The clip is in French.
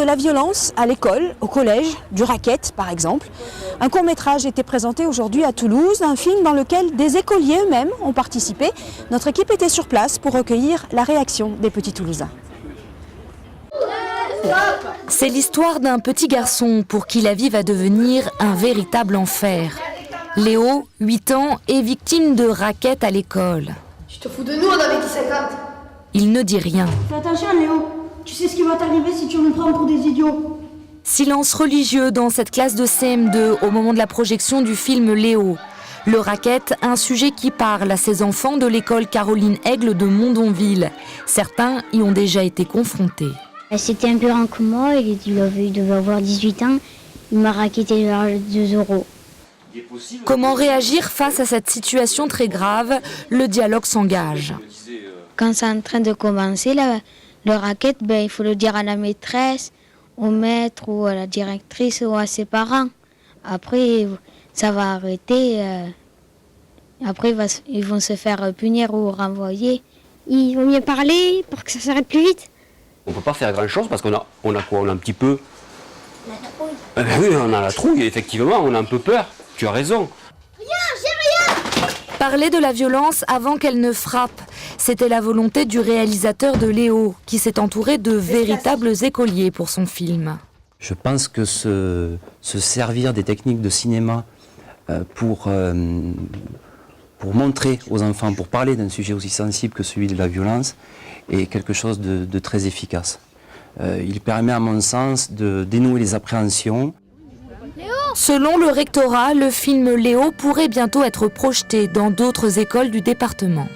la violence à l'école, au collège, du racket par exemple. Un court-métrage était présenté aujourd'hui à Toulouse, un film dans lequel des écoliers eux-mêmes ont participé. Notre équipe était sur place pour recueillir la réaction des petits Toulousains. C'est l'histoire d'un petit garçon pour qui la vie va devenir un véritable enfer. Léo, 8 ans, est victime de racket à l'école. Tu te fous de nous, on avait dit 50. Il ne dit rien. Fais attention Léo, tu sais ce qui va t'arriver si tu nous prends pour des idiots. Silence religieux dans cette classe de CM2 au moment de la projection du film Léo. Le racket, un sujet qui parle à ces enfants de l'école Caroline Aigle de Mondonville. Certains y ont déjà été confrontés. C'était un peu grand que moi, il devait avoir 18 ans, il m'a racketté vers 2 €. Comment réagir face à cette situation très grave? Le dialogue s'engage. Quand c'est en train de commencer, le racket, il faut le dire à la maîtresse, au maître ou à la directrice ou à ses parents. Après, ça va arrêter. Après, ils vont se faire punir ou renvoyer. Il vaut mieux parler pour que ça s'arrête plus vite. On ne peut pas faire grand-chose parce qu'on a quoi? On a un petit peu... La trouille. Oui, on a la trouille, effectivement, on a un peu peur. Tu as raison. Parler de la violence avant qu'elle ne frappe, c'était la volonté du réalisateur de Léo, qui s'est entouré de véritables écoliers pour son film. Je pense que se servir des techniques de cinéma pour montrer aux enfants, pour parler d'un sujet aussi sensible que celui de la violence, est quelque chose de très efficace. Il permet, à mon sens, de dénouer les appréhensions. Selon le rectorat, le film Léo pourrait bientôt être projeté dans d'autres écoles du département.